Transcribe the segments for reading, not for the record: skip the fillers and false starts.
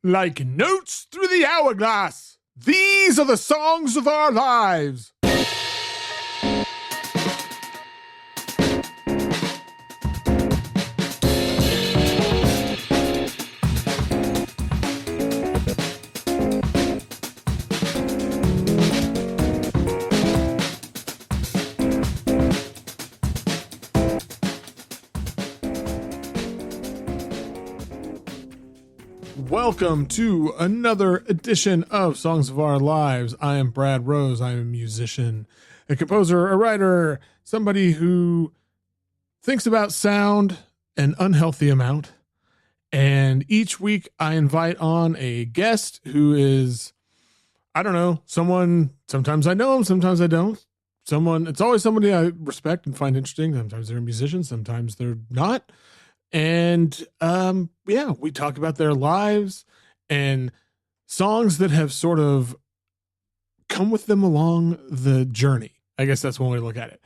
Like notes through the hourglass, these are the songs of our lives. Welcome to another edition of Songs of Our Lives. I am Brad Rose. I am a musician, a composer, a writer, somebody who thinks about sound an unhealthy amount. And each week I invite on a guest who is, I don't know, someone, sometimes I know them, sometimes I don't. It's always somebody I respect and find interesting. Sometimes they're a musician, sometimes they're not. And we talk about their lives and songs that have sort of come with them along the journey. I guess that's one way to look at it.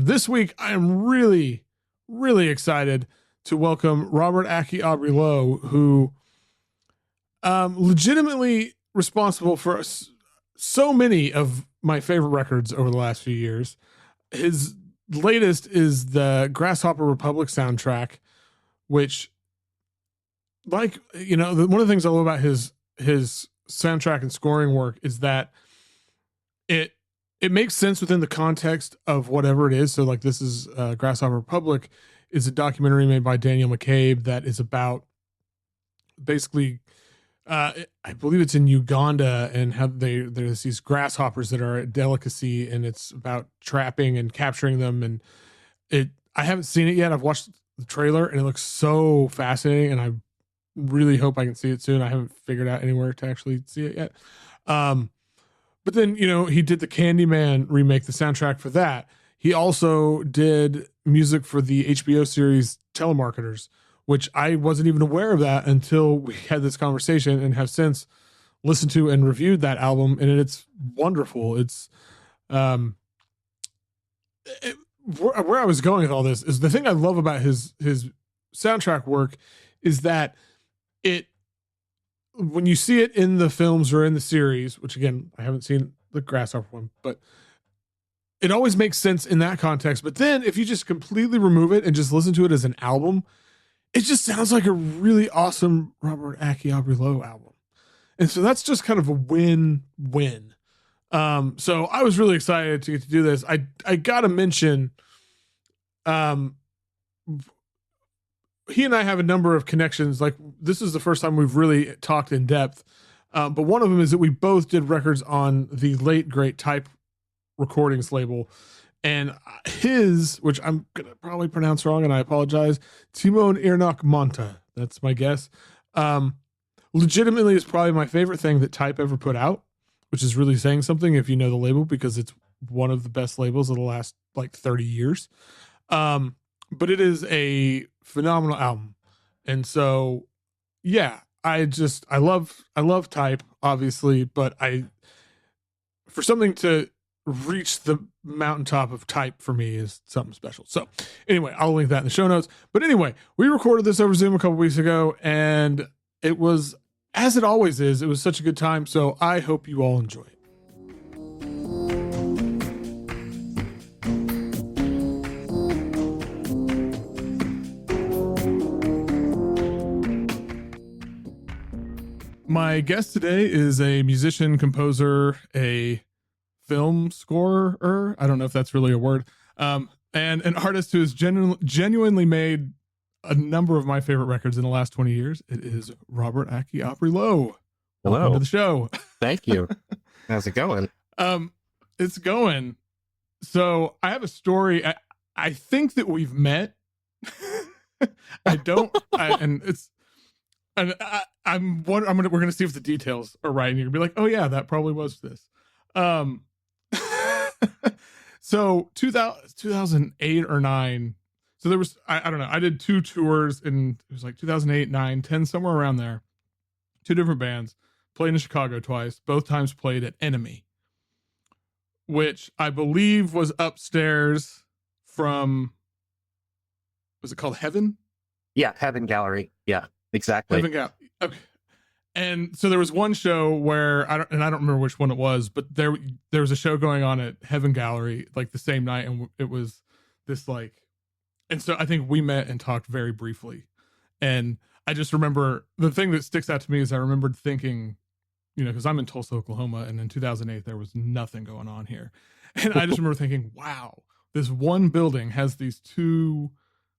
This week, I'm really, really excited to welcome Robert Aiki Aubrey Lowe, who legitimately responsible for so many of my favorite records over the last few years. His latest is the Grasshopper Republic soundtrack, which, like, you know, one of the things I love about his soundtrack and scoring work is that it makes sense within the context of whatever it is. So, like, this is Grasshopper Republic is a documentary made by Daniel McCabe that is about basically, I believe it's in Uganda, and how there's these grasshoppers that are a delicacy, and it's about trapping and capturing them. And I haven't seen it yet. I've watched the trailer and it looks so fascinating, and I really hope I can see it soon. I haven't figured out anywhere to actually see it yet. But then, you know, he did the Candyman remake, the soundtrack for that. He also did music for the HBO series Telemarketers, which I wasn't even aware of that until we had this conversation, and have since listened to and reviewed that album. And it's wonderful. It's, where I was going with all this is the thing I love about his soundtrack work is that when you see it in the films or in the series, which again, I haven't seen the Grasshopper one, but it always makes sense in that context. But then if you just completely remove it and just listen to it as an album, it just sounds like a really awesome Robert Aiki Aubrey Lowe album. And so that's just kind of a win-win. So I was really excited to get to do this. I gotta mention, he and I have a number of connections. Like, this is the first time we've really talked in depth. But one of them is that we both did records on the late great Type Recordings label, and his, which I'm gonna probably pronounce wrong, and I apologize, Timon Irnak Monta. That's my guess. Legitimately is probably my favorite thing that Type ever put out, which is really saying something if you know the label, because it's one of the best labels of the last like 30 years. But it is a phenomenal album. And so, yeah, I love Type, obviously, but for something to reach the mountaintop of Type for me is something special. So anyway, I'll link that in the show notes. But anyway, we recorded this over Zoom a couple weeks ago, and it was, as it always is, it was such a good time. So I hope you all enjoy it. My guest today is a musician, composer, a film scorer. I don't know if that's really a word. And an artist who has genuinely made a number of my favorite records in the last 20 years. It is Robert Aiki Aubrey Lowe. Hello. Welcome to the show. Thank you. How's it going? It's going. So I have a story. I think that we've met. I don't, we're going to see if the details are right. And you're gonna be like, oh yeah, that probably was this. So 2008 or 9. So there was, I don't know. I did 2 tours in, it was like 2008, 9, 10, somewhere around there. 2 different bands. Played in Chicago twice. Both times played at Enemy, which I believe was upstairs from, was it called Heaven? Yeah, Heaven Gallery. Yeah, exactly. Heaven Gallery. Okay. And so there was one show where I don't remember which one it was, but there was a show going on at Heaven Gallery like the same night, and it was this like, and so I think we met and talked very briefly, and I just remember the thing that sticks out to me is I remembered thinking, because I'm in Tulsa, Oklahoma, and in 2008 there was nothing going on here, and I just remember thinking, wow, this one building has these two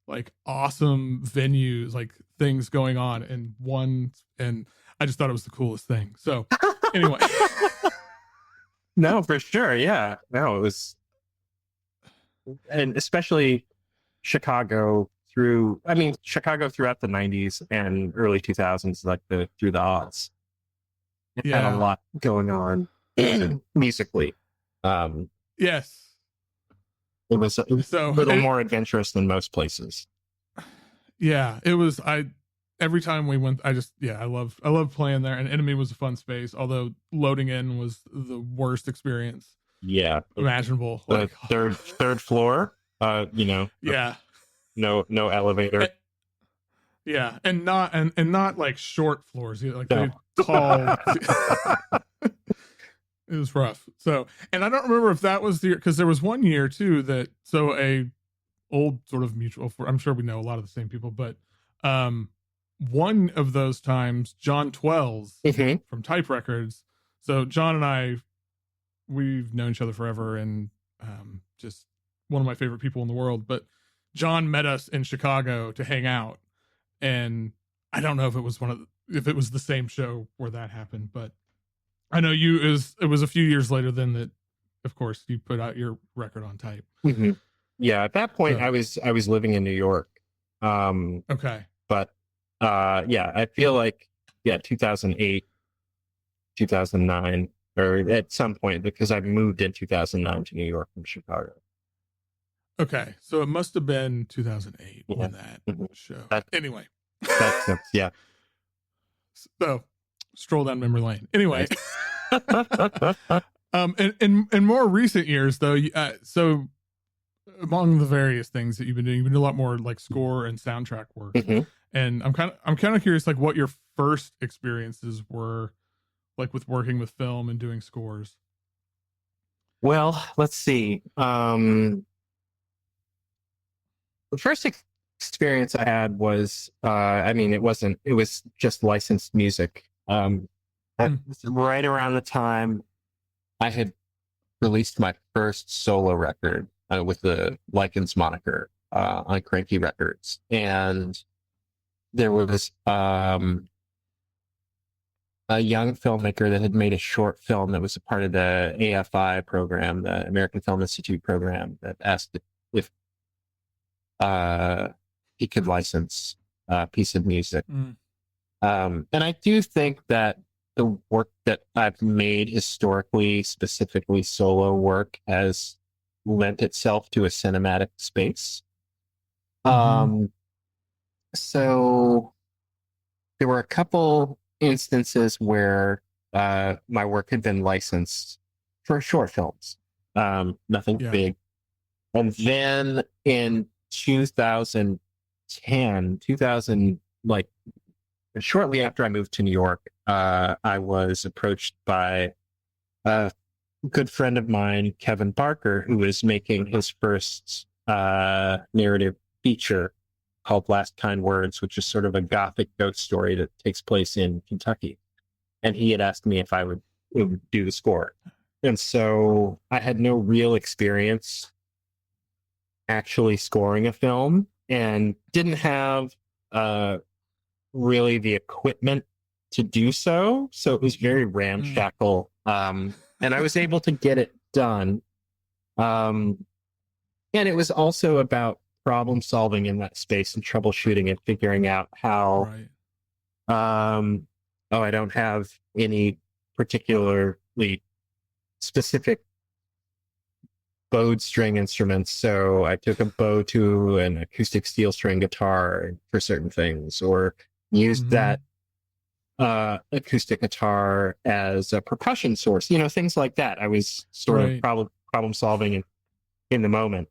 like awesome venues, like things going on in one, and I just thought it was the coolest thing. So anyway. No, for sure. Yeah. No, it was, and especially Chicago Chicago throughout the 90s and early 2000s, like through the aughts. It had a lot going on musically. Yes. It was a little more adventurous than most places. Yeah, it was. Every time we went, I love playing there, and Enemy was a fun space, although loading in was the worst experience imaginable. The like third floor, yeah, no elevator. And not like short floors, like they tall. It was rough. So, and I don't remember if that was because there was one year too that a old sort of mutual. I'm sure we know a lot of the same people, but one of those times, John Twells from Type Records. So John and I, we've known each other forever, and just one of my favorite people in the world. But John met us in Chicago to hang out, and I don't know if it was if it was the same show where that happened, but I know it was a few years later then that, of course, you put out your record on Type. Mm-hmm. Yeah, at that point, I was living in New York. Okay, but I feel like 2008, 2009, or at some point, because I moved in 2009 to New York from Chicago. Okay, so it must have been 2008 when that show. Anyway, yeah. So stroll down memory lane. Anyway, in more recent years, though, so among the various things that you've been doing a lot more like score and soundtrack work, and I'm kind of curious, like what your first experiences were like with working with film and doing scores. Well, let's see. The first experience I had was, it was just licensed music. Right around the time I had released my first solo record with the Likens moniker on Cranky Records, and there was a young filmmaker that had made a short film that was a part of the AFI program, the American Film Institute program, that asked if he could license a piece of music. And I do think that the work that I've made historically, specifically solo work, has lent itself to a cinematic space. So there were a couple instances where my work had been licensed for short films, nothing big. And then in 2010, like shortly after I moved to New York, I was approached by a good friend of mine, Kevin Barker, who was making his first narrative feature called Last Kind Words, which is sort of a gothic ghost story that takes place in Kentucky. And he had asked me if I would do the score. And so I had no real experience actually scoring a film and didn't have really the equipment to do so. So it was very ramshackle. And I was able to get it done. And it was also about problem solving in that space and troubleshooting and figuring out how, I don't have any particularly specific bowed string instruments. So I took a bow to an acoustic steel string guitar for certain things, or used that acoustic guitar as a percussion source, things like that. I was sort of problem solving in the moment,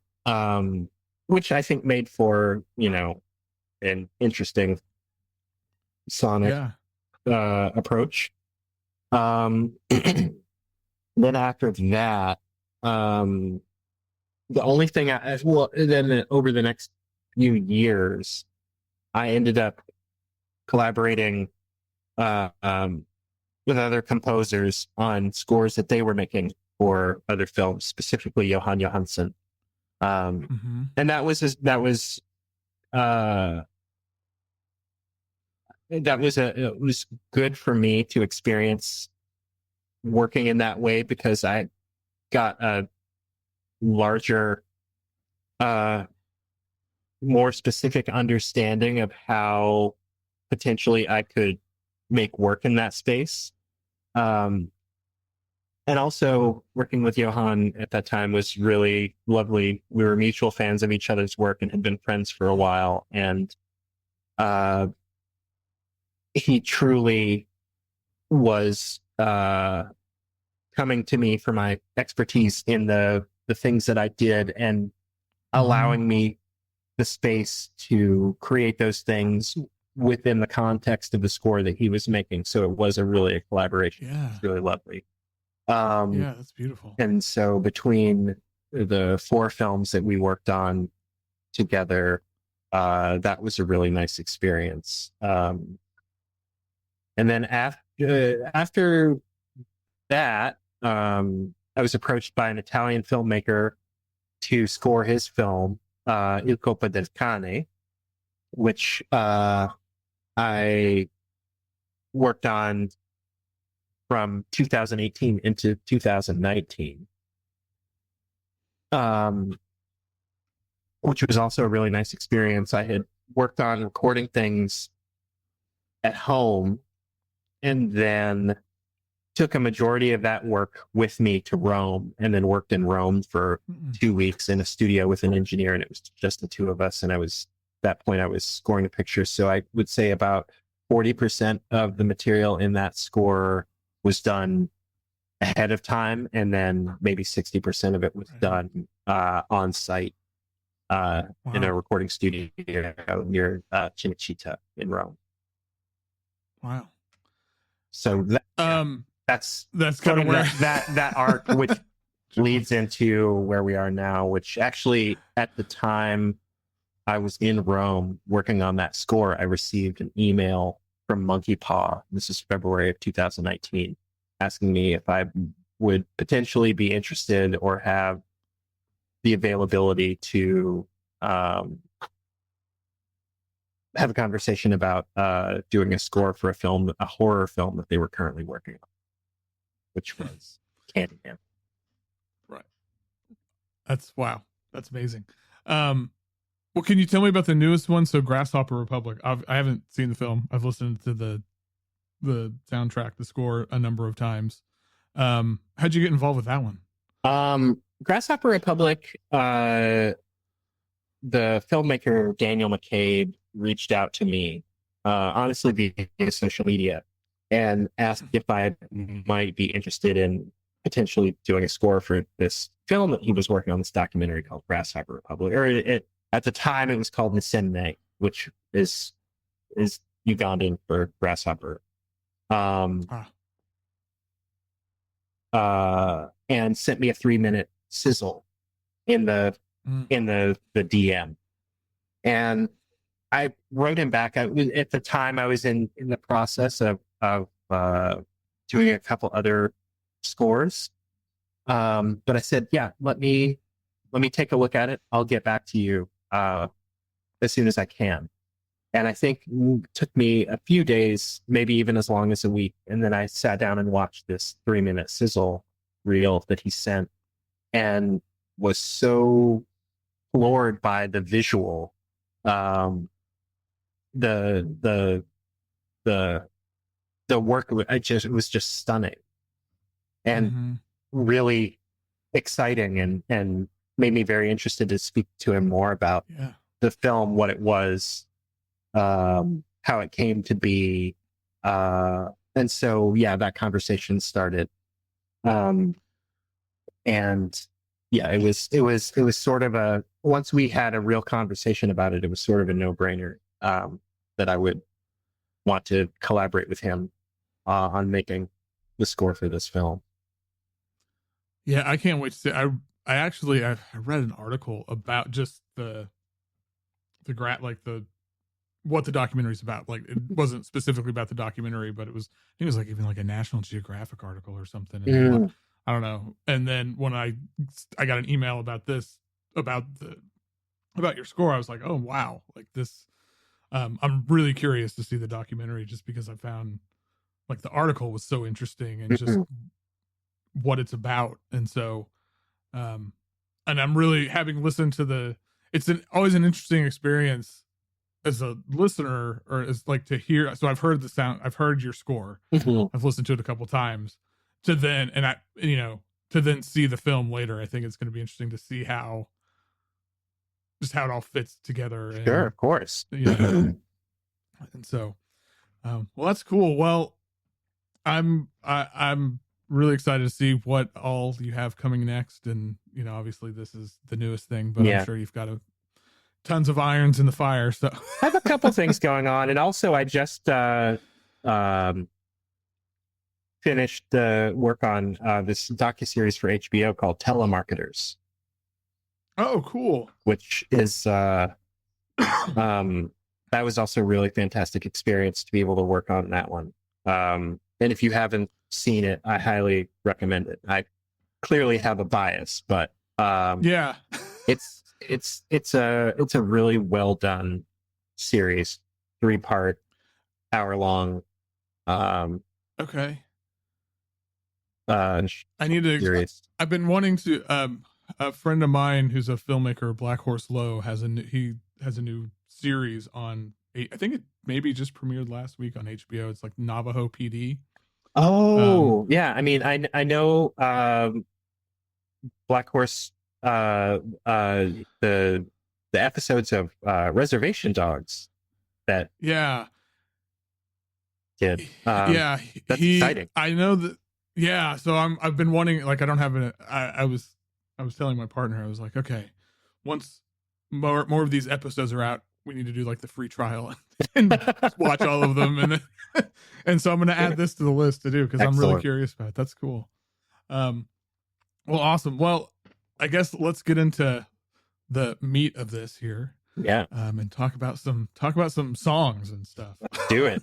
which I think made for, an interesting sonic approach. Then after that, the only thing then over the next few years, I ended up collaborating with other composers on scores that they were making for other films, specifically Johan Johansson. And that was it was good for me to experience working in that way, because I got a larger, more specific understanding of how potentially I could make work in that space. And also working with Johan at that time was really lovely. We were mutual fans of each other's work and had been friends for a while. And he truly was coming to me for my expertise in the things that I did, and allowing me the space to create those things within the context of the score that he was making. So it was a collaboration. Yeah. It's really lovely. Yeah, that's beautiful. And so between the 4 films that we worked on together, that was a really nice experience. And then after that, I was approached by an Italian filmmaker to score his film, Il Coppa del Cane, which I worked on from 2018 into 2019, which was also a really nice experience. I had worked on recording things at home, and then took a majority of that work with me to Rome, and then worked in Rome for 2 weeks in a studio with an engineer, and it was just the 2 of us. And at that point I was scoring the picture. So I would say about 40% of the material in that score was done ahead of time, and then maybe 60% of it was done on site in a recording studio near Chimichita in Rome. Wow. So that's kind of where that arc, which leads into where we are now, which actually at the time I was in Rome working on that score, I received an email from Monkey Paw. This is February of 2019, asking me if I would potentially be interested or have the availability to have a conversation about doing a score for a horror film that they were currently working on, which was Candyman. Right. That's amazing. Well, can you tell me about the newest one? So Grasshopper Republic. I haven't seen the film. I've listened to the soundtrack, the score, a number of times. How'd you get involved with that one? Grasshopper Republic, the filmmaker Daniel McCabe reached out to me, honestly via social media, and asked if I might be interested in potentially doing a score for this film that he was working on, this documentary called Grasshopper Republic. Or at the time it was called Nsenne, which is Ugandan for grasshopper. And sent me a 3-minute sizzle in the DM. And I wrote him back. At the time I was in the process of doing a couple other scores. But I said, yeah, let me take a look at it. I'll get back to you as soon as I can. And I think it took me a few days, maybe even as long as a week. And then I sat down and watched this 3-minute sizzle reel that he sent, and was so floored by the visual, the work. It was just stunning and really exciting, and made me very interested to speak to him more about the film, what it was, how it came to be. And so, that conversation started. And it was sort of once we had a real conversation about it, it was sort of a no-brainer, that I would want to collaborate with him on making the score for this film. Yeah, I can't wait to see. I read an article about just the like the what the documentary's about. Like it wasn't specifically about the documentary, but I think it was like even like a National Geographic article or something. And I don't know. And then when I got an email about this about your score, I was like, oh wow, like this. I'm really curious to see the documentary just because I found like the article was so interesting and just what it's about. And so, and I'm really having listened to it's always an interesting experience as a listener or as like to hear. So I've heard I've heard your score. I've listened to it a couple times to then see the film later. I think it's going to be interesting to see how it all fits together. Sure, of course. And so, well, that's cool. Well, I'm really excited to see what all you have coming next. And, obviously this is the newest thing, but I'm sure you've got tons of irons in the fire. So I have a couple things going on. And also I just finished the work on this docuseries for HBO called Telemarketers. Oh, cool. Which is that was also a really fantastic experience to be able to work on that one. And if you haven't seen it, I highly recommend it. I clearly have a bias, but yeah, it's a really well done series, 3-part, hour-long. Okay. I need to. series. I've been wanting to. A friend of mine who's a filmmaker, Black Horse Lowe, has a new series on. I think it maybe just premiered last week on HBO. It's like Navajo PD. Oh, yeah. I mean, I know Black Horse. The episodes of Reservation Dogs that did. Yeah, that's exciting. I know that. Yeah, so I've been wanting, like, I don't have an. I was telling my partner, I was like, okay, once more of these episodes are out, we need to do like the free trial and watch all of them, and so I'm going to add this to the list to do because I'm really curious about it. That's cool. Well, awesome. Well, I guess let's get into the meat of this here. Yeah. And talk about some songs and stuff. Do it.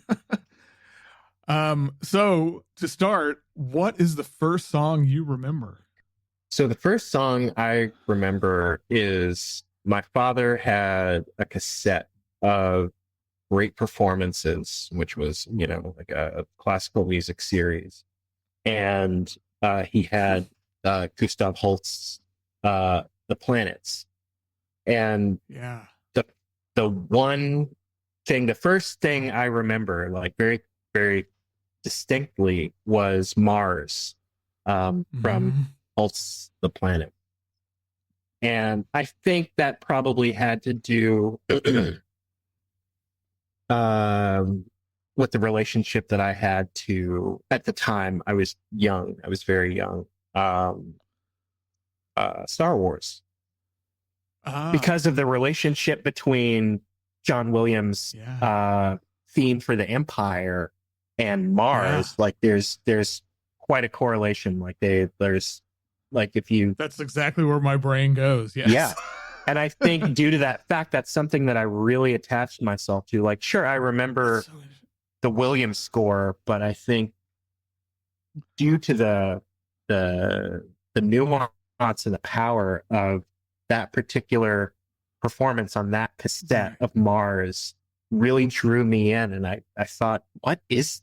So to start, what is the first song you remember? So the first song I remember is my father had a cassette of Great Performances, which was, like a classical music series. And he had Gustav Holst's The Planets. And the first thing I remember, like very, very distinctly, was Mars from Holst's The Planet. And I think that probably had to do with the relationship that I had to, at the time, I was young. I was very young. Star Wars. Because of the relationship between John Williams' theme for the Empire and Mars, like there's quite a correlation. Like there's like if you that's exactly where my brain goes. Yes. Yeah. And I think due to that fact, that's something that I really attached myself to. Like, sure, I remember the Williams score, but I think due to the nuance and the power of that particular performance on that cassette of Mars really drew me in. And I thought, where is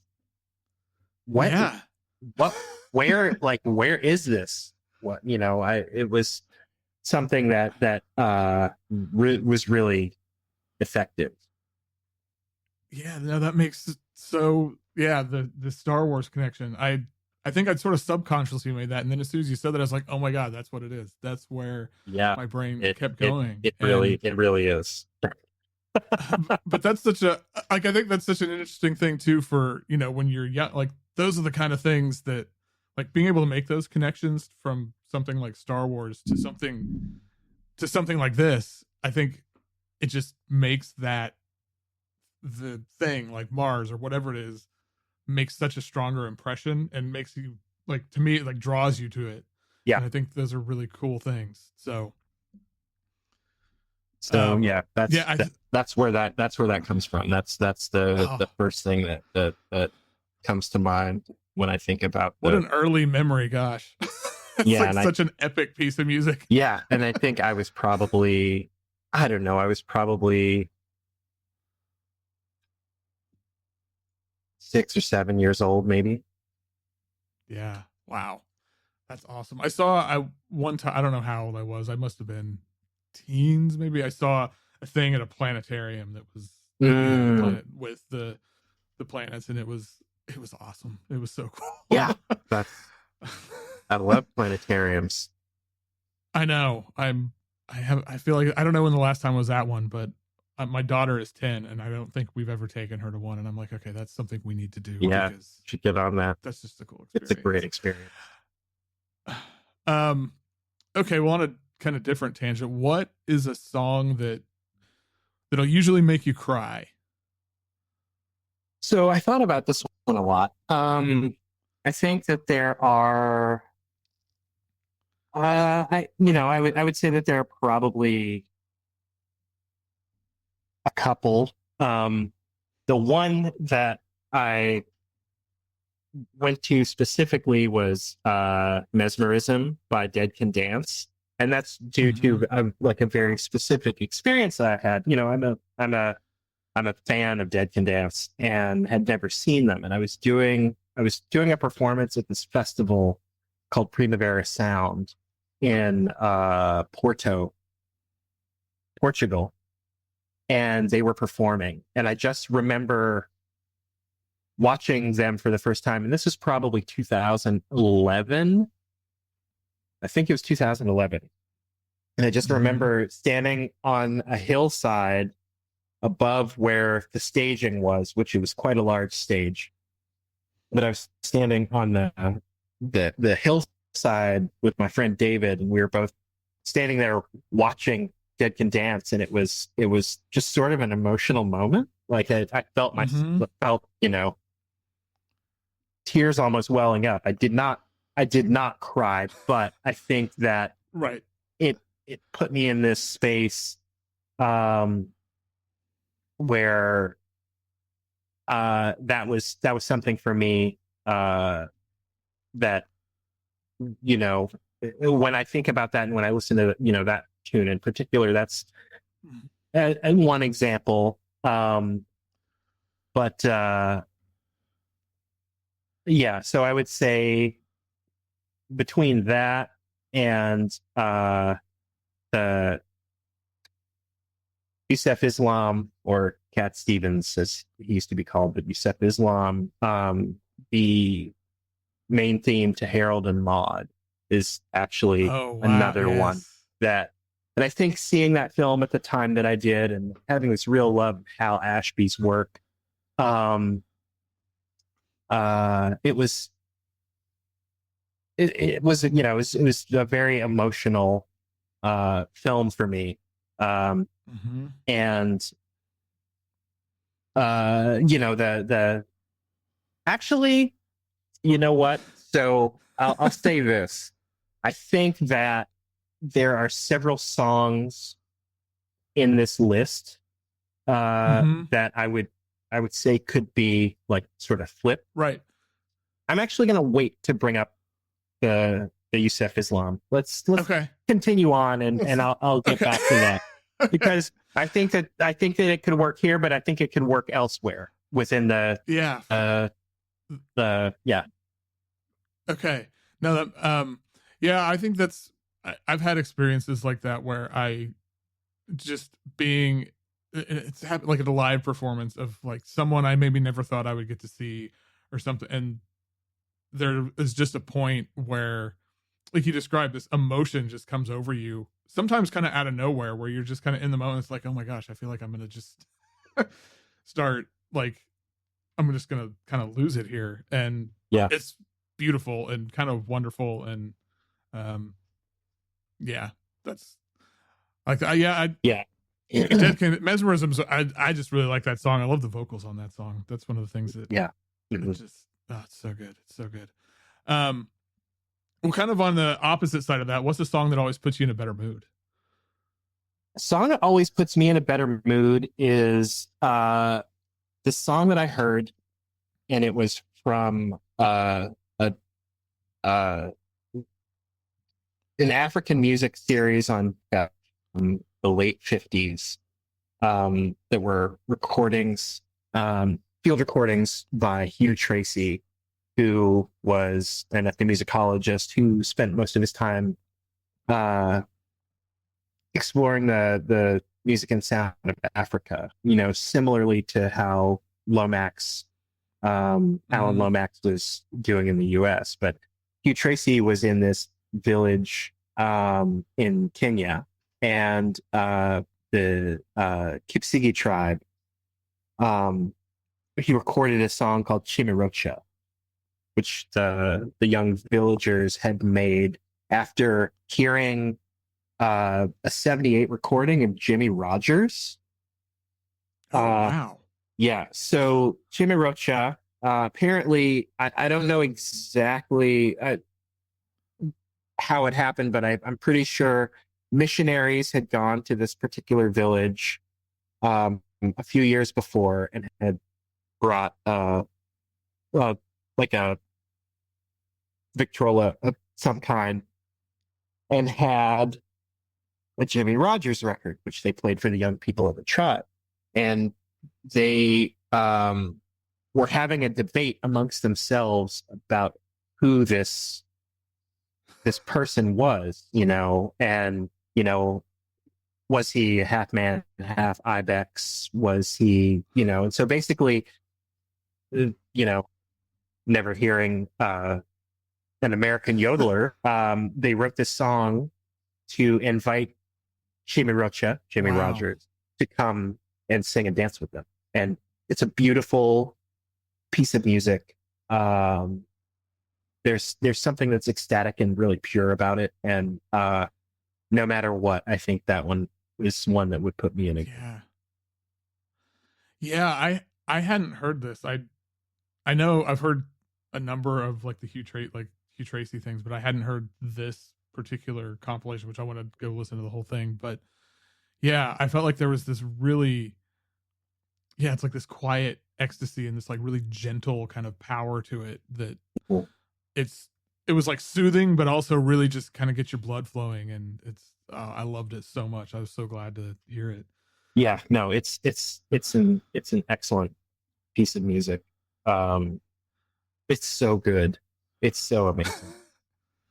this? It was something that was really effective. Yeah, no, that makes the Star Wars connection. I think I'd sort of subconsciously made that, and then as soon as you said that, I was like, oh my god, that's what it is. That's where my brain kept going. It really is. But that's I think that's such an interesting thing too for when you're young. Like those are the kind of things that, like, being able to make those connections from something like Star Wars to something like this. I think it just makes that the thing like Mars or whatever it is makes such a stronger impression and makes you, like, to me, it like draws you to it. Yeah. And I think those are really cool things. So that's where that comes from. That's the first thing that comes to mind when I think about what an early memory. Gosh. It's like such an epic piece of music. Yeah. And I think I was probably, I don't know, 6 or 7 years old, maybe. Yeah. Wow. That's awesome. I one time, I don't know how old I was. I must have been teens, maybe. I saw a thing at a planetarium that was with the planets, and it was awesome. It was so cool. Yeah. I love planetariums. I know. I feel like, I don't know when the last time I was at one, but my daughter is 10, and I don't think we've ever taken her to one. And I'm like, okay, that's something we need to do. Yeah, should get on that. That's just a cool experience. It's a great experience. Okay, well, on a kind of different tangent, what is a song that'll usually make you cry? So I thought about this one a lot. I think that there are, I would say that there are probably a couple. The one that I went to specifically was Mesmerism by Dead Can Dance, and that's due to a very specific experience that I had. I'm a fan of Dead Can Dance and had never seen them, and I was doing a performance at this festival called Primavera Sound in Porto, Portugal, and they were performing, and I just remember watching them for the first time, and this was probably 2011. I think it was 2011. And I just remember standing on a hillside above where the staging was, which it was quite a large stage. But I was standing on the hillside with my friend David, and we were both standing there watching Dead Can Dance, and it was just sort of an emotional moment. Like I felt tears almost welling up. I did not cry, but I think that it put me in this space where that was something for me that when I think about that and when I listen to that tune in particular, that's one example. But yeah, so I would say between that and the Yusuf Islam, or Cat Stevens as he used to be called, but Yusuf Islam, the main theme to Harold and Maude is actually another one that, and I think seeing that film at the time that I did and having this real love of Hal Ashby's work, it was a very emotional film for me. And actually, you know what? So I'll say this. I think that there are several songs in this list that I would say could be like sort of flip. Right. I'm actually going to wait to bring up the Yusuf Islam. Let's continue on, and I'll get back to that, because I think that it could work here, but I think it could work elsewhere within the Okay. No, that I think I've had experiences like that where I just it's happened like at a live performance of like someone I maybe never thought I would get to see or something, and there is just a point where, like you described, this emotion just comes over you, sometimes kind of out of nowhere, where you're just kind of in the moment. It's like, oh my gosh, I feel like I'm going to just start, like, I'm just going to kind of lose it here. And it's beautiful and kind of wonderful. And that's like, Mesmerism. I just really like that song. I love the vocals on that song. That's one of the things that It just, it's so good. It's so good. Well, kind of on the opposite side of that, what's the song that always puts you in a better mood? A song that always puts me in a better mood is the song that I heard, and it was from an African music series on the late 50s that were recordings, field recordings by Hugh Tracy, who was an ethnomusicologist who spent most of his time exploring the music and sound of Africa, similarly to how Lomax, Alan Lomax was doing in the US. But Hugh Tracy was in this village in Kenya, and the Kipsigi tribe, he recorded a song called Chemirocha, which the young villagers had made after hearing a 78 recording of Jimmy Rogers. Wow. Yeah. So Chemirocha, apparently, I don't know exactly how it happened, but I'm pretty sure missionaries had gone to this particular village a few years before and had brought like a Victrola of some kind, and had a Jimmy Rogers record, which they played for the young people of the tribe. And they were having a debate amongst themselves about who this person was, and, was he half man, half ibex? Was he, and so basically, never hearing an American yodeler, they wrote this song to invite Jimmy Rogers, to come and sing and dance with them. And it's a beautiful piece of music. There's something that's ecstatic and really pure about it. And no matter what, I think that one is one that would put me in a... Yeah, I hadn't heard this. I know I've heard a number of like the Hugh Tracy things, but I hadn't heard this particular compilation, which I want to go listen to the whole thing. But yeah, I felt like there was this really, it's like this quiet ecstasy and this like really gentle kind of power to it that cool. It was like soothing, but also really just kind of get your blood flowing. And I loved it so much. I was so glad to hear it. Yeah, no, it's an excellent piece of music. It's so good. It's so amazing.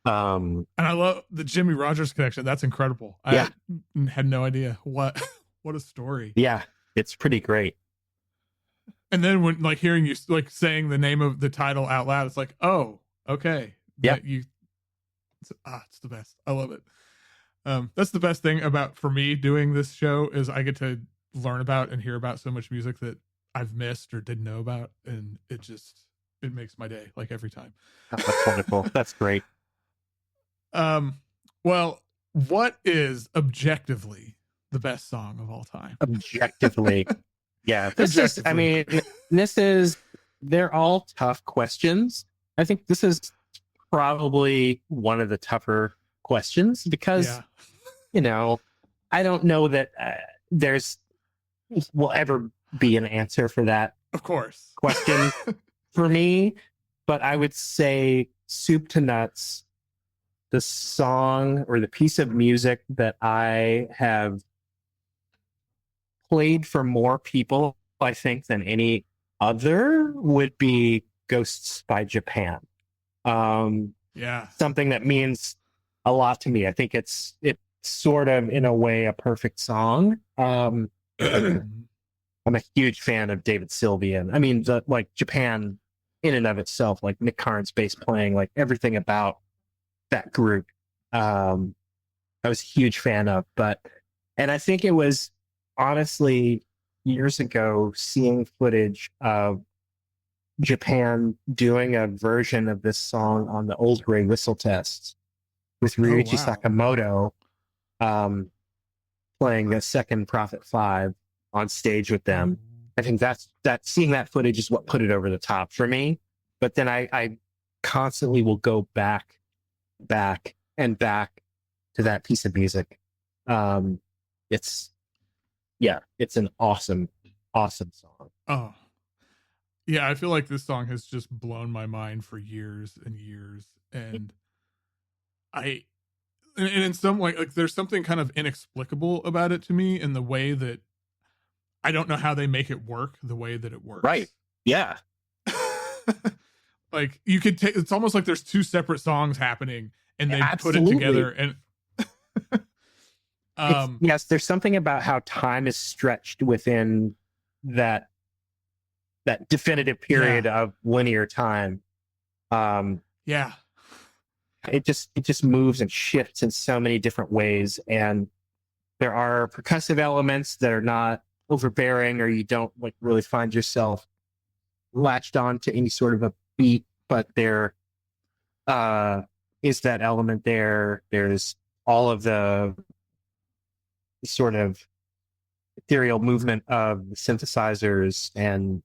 And I love the Jimmy Rogers connection. That's incredible. Yeah. I had no idea what a story. Yeah, it's pretty great. And then when like hearing you like saying the name of the title out loud, it's like, oh, okay. Yeah. It's the best. I love it. That's the best thing for me doing this show is I get to learn about and hear about so much music that I've missed or didn't know about. And it makes my day like every time. Oh, that's wonderful. That's great. Well, what is objectively the best song of all time? Objectively. Yeah. They're all tough questions. I think this is probably one of the tougher questions because, I don't know that will ever be an answer for that. Of course. Question for me, but I would say Soup to Nuts, the song or the piece of music that I have played for more people, I think, than any other would be Ghosts by Japan. Something that means a lot to me. I think it's sort of in a way a perfect song. I'm a huge fan of David Sylvian. I mean, Japan in and of itself, like Nick Carnes bass playing, like everything about that group, I was a huge fan of. And I think it was honestly years ago seeing footage of Japan doing a version of this song on the Old Grey Whistle Test with Ryuichi Sakamoto playing the second Prophet 5 on stage with them. I think that seeing that footage is what put it over the top for me. But then I constantly will go back and back to that piece of music. It's an awesome song. Oh, yeah. I feel like this song has just blown my mind for years and years. And and in some way, like there's something kind of inexplicable about it to me in the way that I don't know how they make it work the way that it works. Right. Yeah. Like you could take, it's almost like there's two separate songs happening and they Absolutely. put it together and yes, there's something about how time is stretched within that definitive period of linear time. Yeah. It just moves and shifts in so many different ways. And there are percussive elements that are not overbearing, or you don't like really find yourself latched on to any sort of a beat, but there is that element there. There's all of the sort of ethereal movement of the synthesizers and,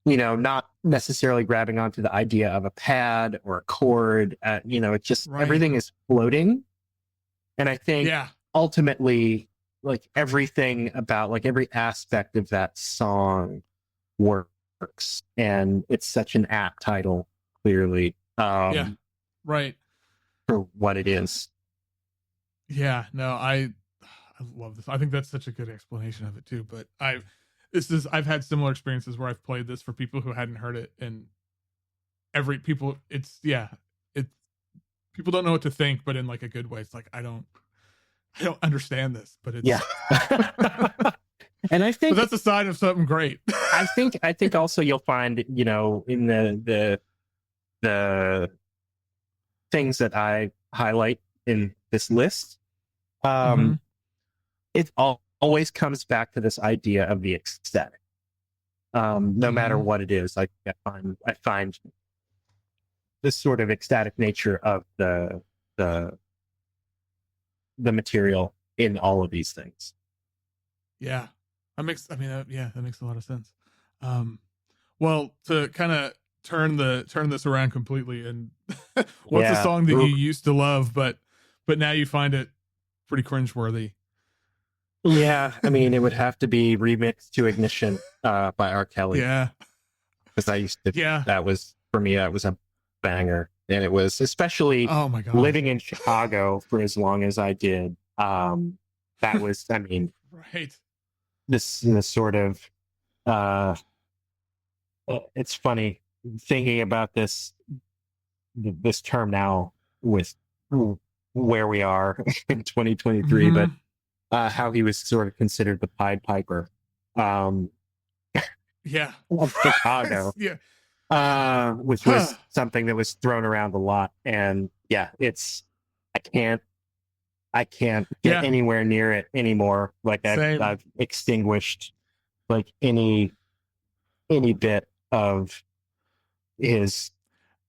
not necessarily grabbing onto the idea of a pad or a chord. It's just everything is floating. And I think ultimately, like everything about like every aspect of that song works. And it's such an apt title, clearly. Right. For what it is. Yeah, no, I love this. I think that's such a good explanation of it too. But I've had similar experiences where I've played this for people who hadn't heard it, and people don't know what to think, but in like a good way. It's like I don't understand this, but it's And I think but that's a sign of something great. I think also you'll find, in the things that I highlight in this list, it always comes back to this idea of the ecstatic. No matter what it is, I find this sort of ecstatic nature of the material in all of these things. Yeah, that makes a lot of sense. Well, to kind of turn this around completely, and what's a song that you used to love, but now you find it pretty cringeworthy? Yeah, I mean, it would have to be Remixed to Ignition by R. Kelly. Yeah, because I used to. Yeah, that was for me. That was a banger, and it was especially living in Chicago for as long as I did. That was, I mean, right. This sort of. It's funny thinking about this term now with where we are in 2023, but how he was sort of considered the Pied Piper. Of Chicago. Which was something that was thrown around a lot. And I can't get anywhere near it anymore. Like I've extinguished like any bit of his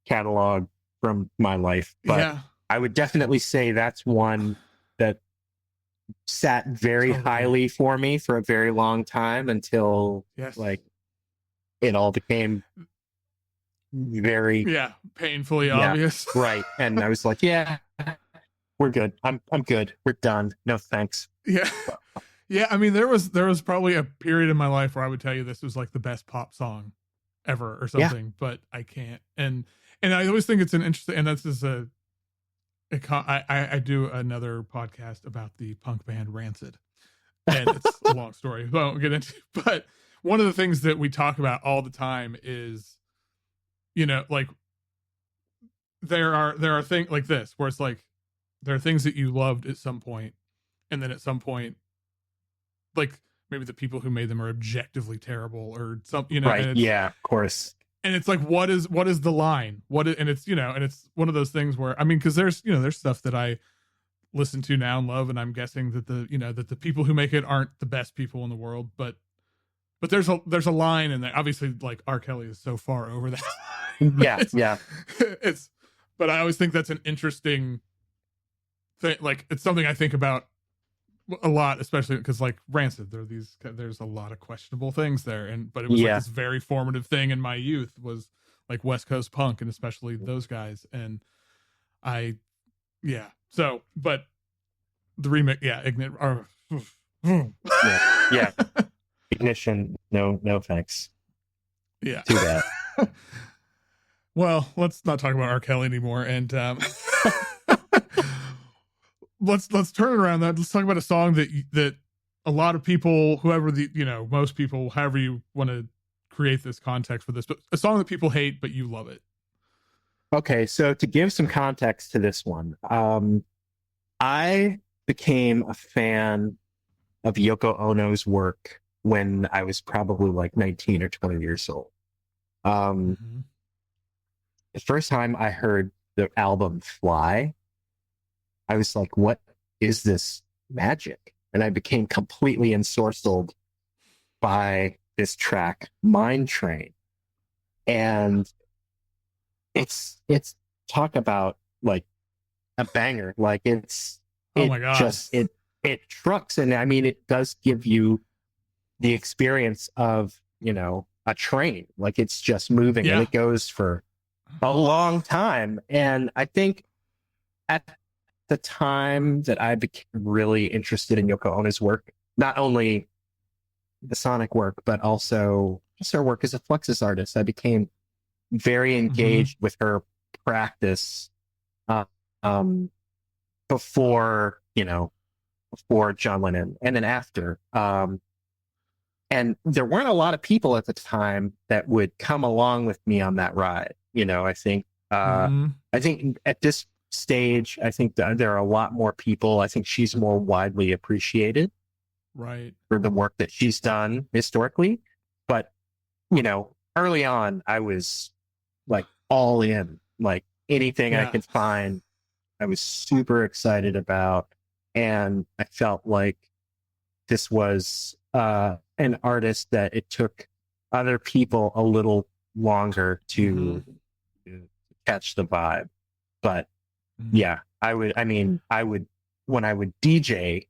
catalog from my life. But I would definitely say that's one that sat very highly for me for a very long time until like it all became very painfully obvious. Right. And I was like, we're good. I'm good. We're done. No thanks. Yeah. I mean, there was probably a period in my life where I would tell you this was like the best pop song ever or something, but I can't. And I always think it's an interesting, and this is I do another podcast about the punk band Rancid, and it's a long story I won't get into, but one of the things that we talk about all the time is, like there are things like this where it's like there are things that you loved at some point, and then at some point, like maybe the people who made them are objectively terrible or something, right. Yeah, of course. And it's like, what is the line? And it's, and it's one of those things where, I mean, cause there's stuff that I listen to now and love. And I'm guessing that the people who make it aren't the best people in the world, but there's a line in there. Obviously, like R. Kelly is so far over that line. But I always think that's an interesting thing. Like it's something I think about a lot, especially because like Rancid, there's a lot of questionable things there, but it was like this very formative thing in my youth was like West Coast punk, and especially those guys. And but the remix, Ignition, no thanks. Yeah, too bad. Well, let's not talk about R. Kelly anymore, and let's turn it around. Let's talk about a song that a lot of people, most people, however you want to create this context for this, but a song that people hate but you love it. Okay, so to give some context to this one, I became a fan of Yoko Ono's work when I was probably like 19 or 20 years old. The first time I heard the album Fly, I was like, what is this magic? And I became completely ensorcelled by this track, Mind Train. And it's talk about like a banger. Like it trucks. And I mean, it does give you the experience of, a train. Like it's just moving and it goes for a long time. And I think at the time that I became really interested in Yoko Ono's work, not only the sonic work, but also just her work as a Fluxus artist, I became very engaged with her practice before John Lennon and then after. And there weren't a lot of people at the time that would come along with me on that ride. I think at this stage, I think that there are a lot more people. I think she's more widely appreciated, right, for the work that she's done historically. But early on, I was like all in, like anything I could find, I was super excited about, and I felt like this was an artist that it took other people a little longer to catch the vibe. But I would when I would DJ,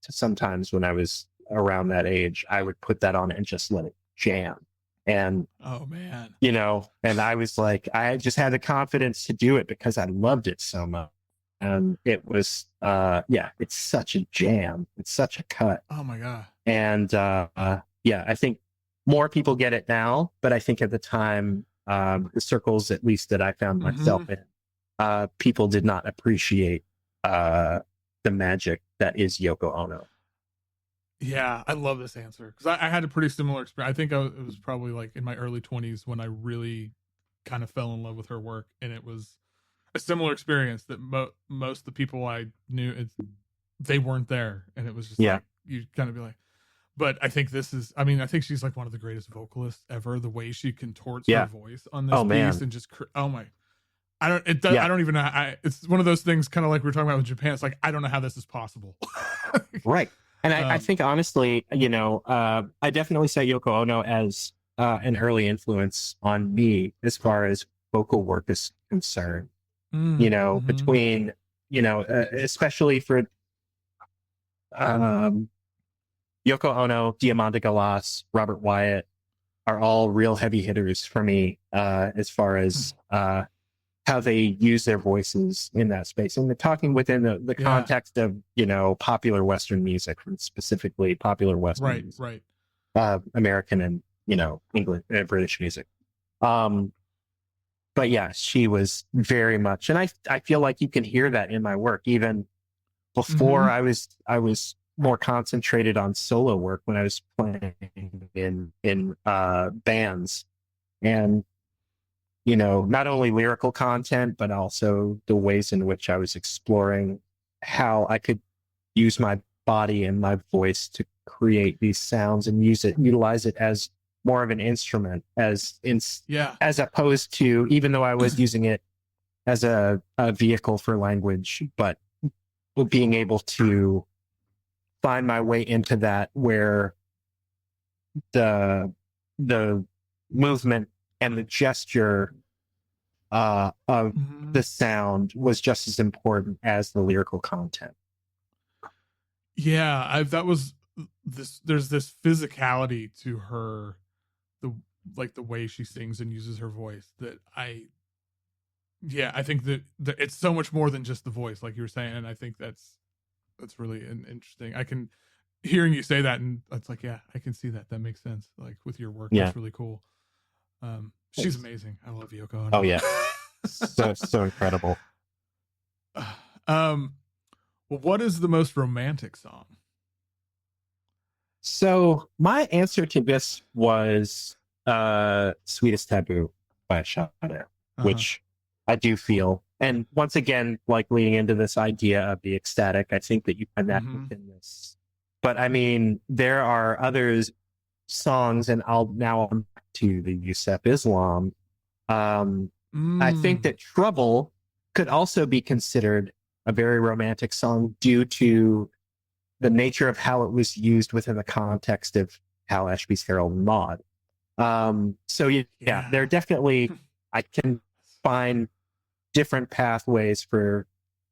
sometimes when I was around that age, I would put that on and just let it jam. And oh man, and I was like, I just had the confidence to do it because I loved it so much. And it was it's such a jam. It's such a cut. Oh my God. And I think more people get it now, but I think at the time, the circles at least that I found myself in, people did not appreciate the magic that is Yoko Ono. Yeah, I love this answer because I had a pretty similar experience. I think it was probably like in my early 20s when I really kind of fell in love with her work, and it was a similar experience that most of the people I knew, they weren't there, and it was just like, you kind of be like, but I think I think she's like one of the greatest vocalists ever. The way she contorts her voice on this piece and just I don't even know. It's one of those things, kind of like we were talking about with Japan. It's like, I don't know how this is possible. Right. And I think honestly, I definitely say Yoko Ono as an early influence on me as far as vocal work is concerned. Between, especially for Yoko Ono, Diamante Galas, Robert Wyatt are all real heavy hitters for me as far as how they use their voices in that space. And they're talking within the context of, popular Western music, specifically popular Western music. American and, English, British music. But yeah, she was very much, and I feel like you can hear that in my work, even before I was more concentrated on solo work when I was playing in bands, and not only lyrical content, but also the ways in which I was exploring how I could use my body and my voice to create these sounds and utilize it as more of an instrument, as opposed to, even though I was using it as a vehicle for language, but being able to find my way into that where the movement and the gesture of the sound was just as important as the lyrical content. Yeah, that was this. There's this physicality to her, the the way she sings and uses her voice that I think that it's so much more than just the voice, like you were saying, and I think that's really interesting. I can hearing you say that, and it's like, yeah, I can see that. That makes sense. Like with your work, that's really cool. She's amazing. I love Yoko Ono. Oh yeah, so incredible. Well, what is the most romantic song? So my answer to this was Sweetest Taboo by Sade, which I do feel. And once again, like leading into this idea of the ecstatic, I think that you find that within this. But I mean, there are others songs, and I'll now on back to the Yusuf Islam. I think that Trouble could also be considered a very romantic song due to the nature of how it was used within the context of Hal Ashby's Harold and Maude. So yeah, there are definitely, I can find different pathways for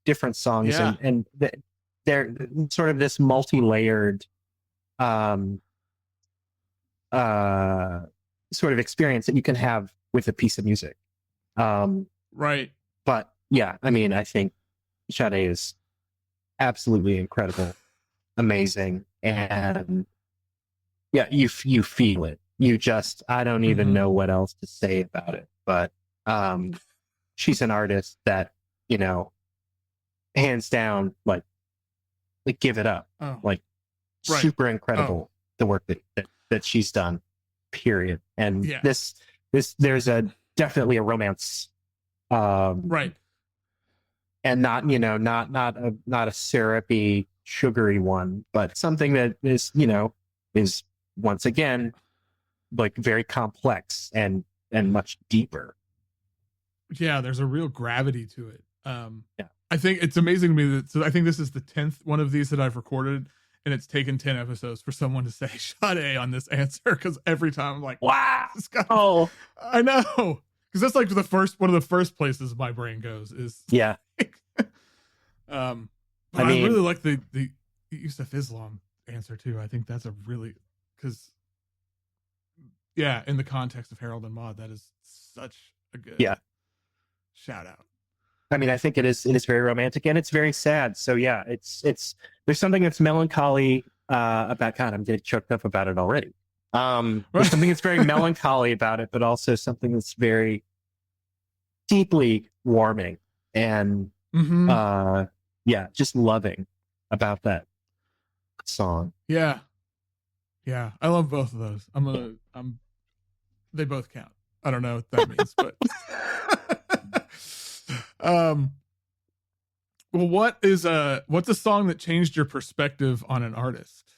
different songs, and they're sort of this multi-layered sort of experience that you can have with a piece of music. Right. But yeah, I mean, I think Sade is absolutely incredible, amazing, and yeah, you feel it. You just, I don't even know what else to say about it. But she's an artist that, you know, hands down, like give it up. Super incredible the work that she's done. Period. And this there's definitely a romance. Right. And not, you know, not a syrupy, sugary one, but something that is, you know, is once again like very complex and much deeper. Yeah, there's a real gravity to it. I think it's amazing to me that, so I think this is the 10th one of these that I've recorded, and it's taken 10 episodes for someone to say Sade on this answer, because every time I'm like, wow, I know, because that's like one of the first places my brain goes is but I really like the Yusuf Islam answer too. I think that's a really, because in the context of Harold and Maude, that is such a good shout out. I mean, I think it is very romantic, and it's very sad. So yeah, it's there's something that's melancholy about, God, I'm getting choked up about it already. There's something that's very melancholy about it, but also something that's very deeply warming and just loving about that song. Yeah. I love both of those. They both count. I don't know what that means, but well, what's a song that changed your perspective on an artist?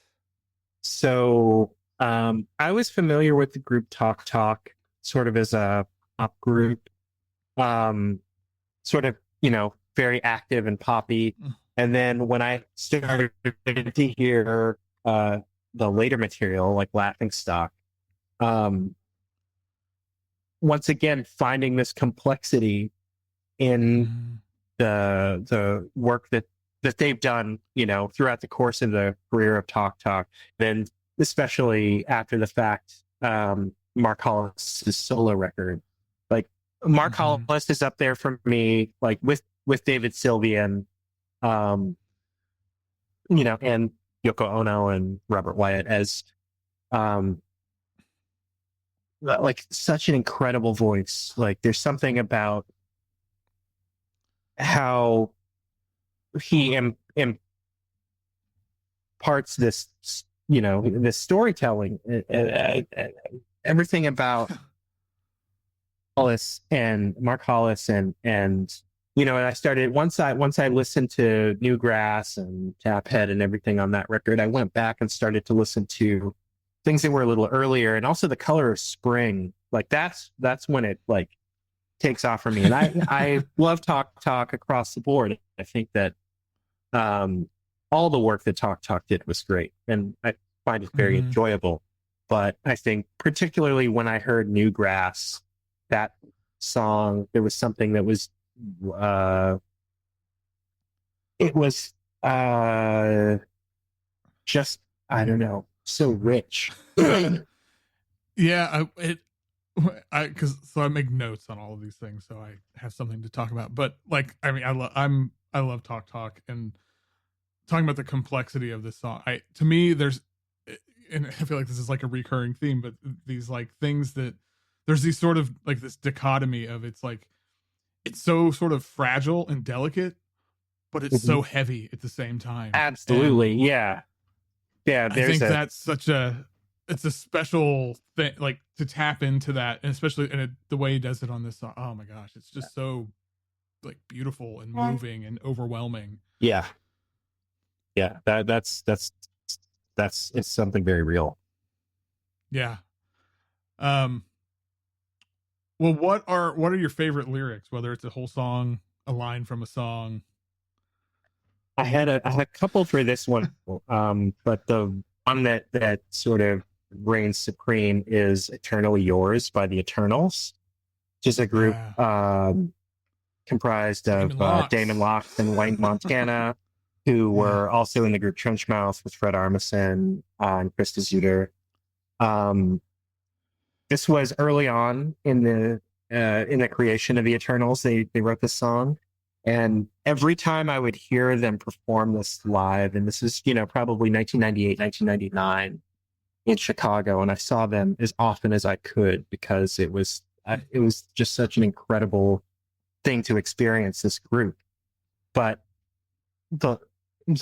So I was familiar with the group Talk Talk sort of as a pop group, sort of, you know, very active and poppy. And then when I started to hear the later material, like Laughing Stock, once again finding this complexity in the work that they've done, you know, throughout the course of the career of Talk Talk, then especially after the fact, Mark Hollis' solo record, like Mark Hollis is up there for me, like with David Sylvian, you know, and Yoko Ono and Robert Wyatt as like such an incredible voice. Like there's something about how he imparts this, you know, this storytelling, everything about Hollis and Mark Hollis, and you know, and I started once I listened to Newgrass and Taphead and everything on that record, I went back and started to listen to things that were a little earlier, and also The Color of Spring. Like that's when it like takes off for me. And I love Talk Talk across the board. I think that all the work that Talk Talk did was great, and I find it very enjoyable. But I think particularly when I heard Newgrass, that song, there was something that was it was just, I don't know, so rich. Yeah, I make notes on all of these things, so I have something to talk about. But like, I mean, I love talk and talking about the complexity of this song. To me, there's, and I feel like this is like a recurring theme, but these like things that there's these sort of like this dichotomy of it's like it's so sort of fragile and delicate, but it's so heavy at the same time. Absolutely, And yeah. I think that's such a it's a special thing, like to tap into that, and especially in the way he does it on this song. Oh my gosh, it's just so like beautiful and moving and overwhelming. Yeah, that's it's something very real. Yeah. Well, what are your favorite lyrics? Whether it's a whole song, a line from a song. I had a couple for this one, but the one that sort of reigns supreme is "Eternally Yours" by the Eternals, which is a group comprised of Damon Locks and Wayne Montana, who were also in the group Trenchmouth with Fred Armisen and Krista Zuter. This was early on in the creation of the Eternals. They wrote this song. And every time I would hear them perform this live, and this is, probably 1998, 1999 in Chicago, and I saw them as often as I could because it was just such an incredible thing to experience this group. But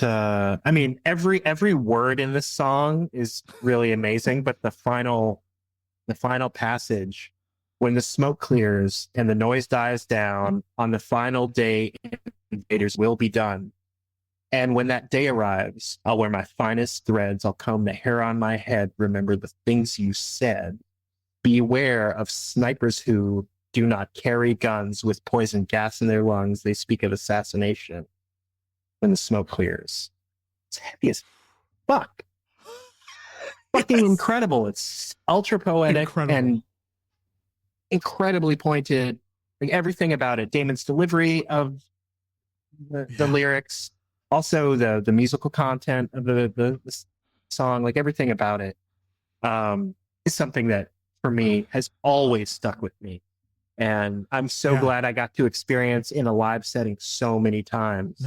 I mean, every word in this song is really amazing, but the final passage, when the smoke clears and the noise dies down, on the final day, invaders will be done. And when that day arrives, I'll wear my finest threads. I'll comb the hair on my head. Remember the things you said. Beware of snipers who do not carry guns with poison gas in their lungs. They speak of assassination when the smoke clears. It's heavy as fuck. Fucking incredible. It's ultra poetic and incredibly pointed. Like everything about it. Damon's delivery of the lyrics, also the musical content of the song, like everything about it is something that for me has always stuck with me. And I'm so glad I got to experience in a live setting so many times.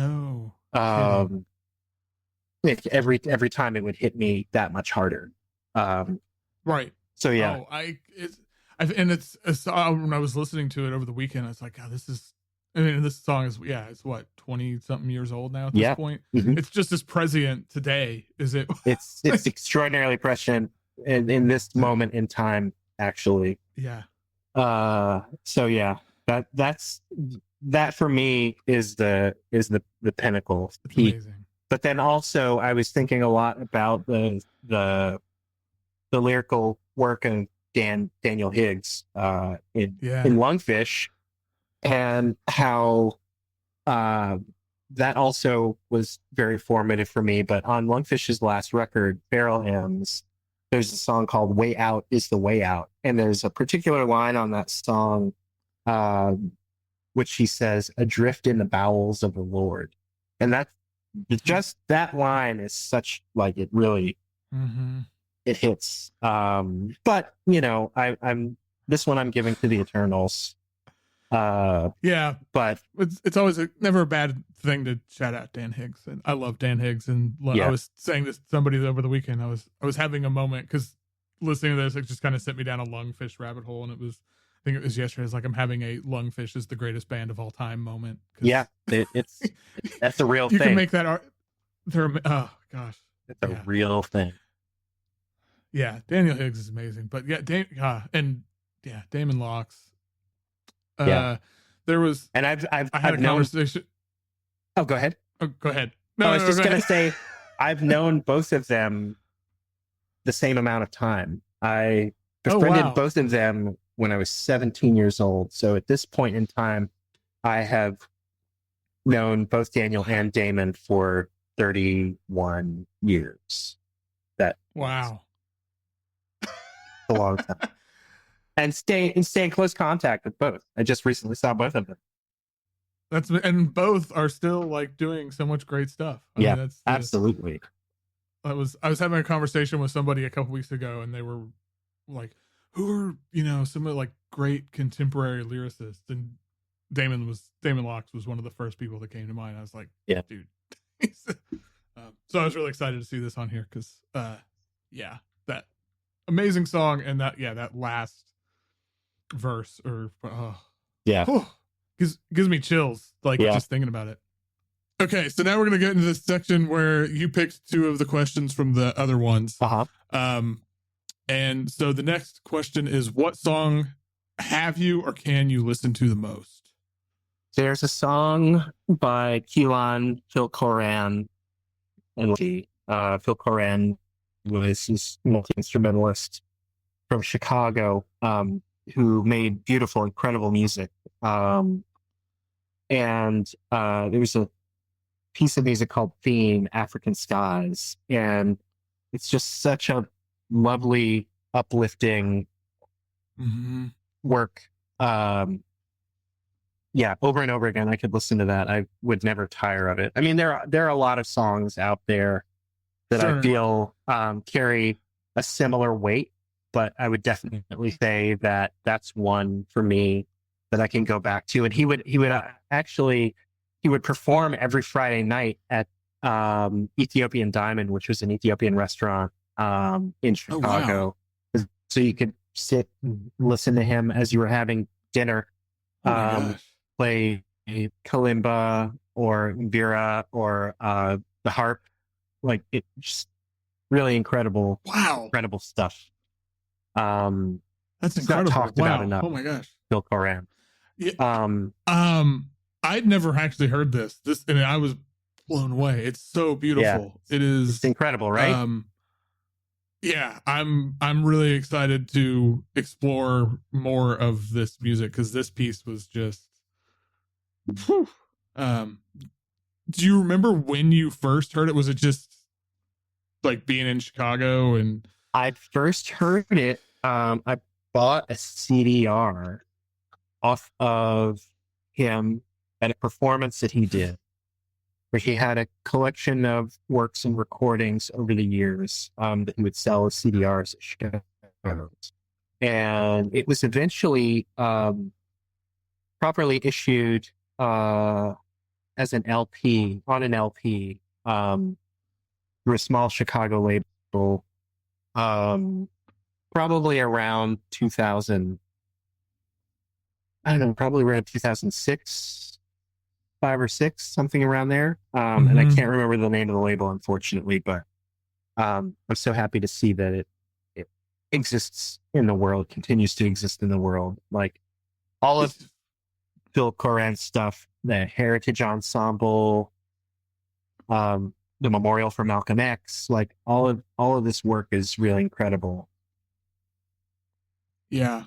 Every time it would hit me that much harder. Right. So yeah. When I was listening to it over the weekend, I was like, God, this song is, it's what, 20 something years old now at this point. Mm-hmm. It's just as prescient today as it. It's extraordinarily prescient in this moment in time, actually. Yeah. So yeah, that for me is the pinnacle. It's amazing. But then also I was thinking a lot about the lyrical work of Daniel Higgs in Lungfish, and how that also was very formative for me. But on Lungfish's last record, Barrel Hymns, there's a song called "Way Out is the Way Out," and there's a particular line on that song which he says, "Adrift in the bowels of the Lord," and that's just that line is such, like, it really it hits. But I'm this one I'm giving to the Eternals. But it's always never a bad thing to shout out Dan Higgs, and I love Dan Higgs. And I was saying this to somebody over the weekend. I was having a moment because listening to this, it just kind of sent me down a Lungfish rabbit hole, and I think it was yesterday. It's like I'm having a Lungfish is the greatest band of all time moment. Yeah, it's that's a real thing. You can make that art. Oh gosh, it's a real thing. Yeah, Daniel Higgs is amazing, but Damon Locks. There was, and I've had a conversation. Oh, go ahead. Oh, go ahead. No, I was just gonna say, I've known both of them the same amount of time. I befriended both of them when I was 17 years old. So at this point in time, I have known both Daniel and Damon for 31 years. Wow. A long time. And stay in close contact with both. I just recently saw both of them. And both are still like doing so much great stuff. I mean, absolutely. I was having a conversation with somebody a couple weeks ago, and they were like, "Who are some of like great contemporary lyricists?" And Damon Locks was one of the first people that came to mind. I was like, Yeah. dude. So I was really excited to see this on here because, yeah, that amazing song and that last verse gives me chills just thinking about it. Okay, so now we're gonna get into this section where you picked two of the questions from the other ones. And so the next question is, what song have you or can you listen to the most? There's a song by Keelan Phil Coran, and Phil Coran was this multi-instrumentalist from Chicago, who made beautiful, incredible music. And there was a piece of music called Theme, African Skies. And it's just such a lovely, uplifting work. Over and over again, I could listen to that. I would never tire of it. I mean, there are a lot of songs out there that I feel carry a similar weight, but I would definitely say that that's one for me that I can go back to. And he would perform every Friday night at Ethiopian Diamond, which was an Ethiopian restaurant in Chicago. Oh, wow. So you could sit and listen to him as you were having dinner. Play kalimba or mbira or the harp. Like, it just really incredible. Wow. Incredible stuff. That's incredible. Not talked about enough. Oh my gosh. Phil Coran. Yeah. I'd never actually heard this, and I was blown away. It's so beautiful. Yeah, it's incredible, right? Yeah, I'm really excited to explore more of this music because this piece was just. Whew. Do you remember when you first heard it? Was it just like being in Chicago? And I first heard it. I bought a CDR off of him at a performance that he did, where he had a collection of works and recordings over the years that he would sell as CDRs at Chicago. And it was eventually properly issued as an LP, on an LP, through a small Chicago label, probably around 2000, I don't know, probably around 2006, 5 or 6, something around there. And I can't remember the name of the label, unfortunately, but I'm so happy to see that it exists in the world, continues to exist in the world. Like all of Phil Coran's stuff, the Heritage Ensemble, the Memorial for Malcolm X, like all of this work is really incredible. Yeah.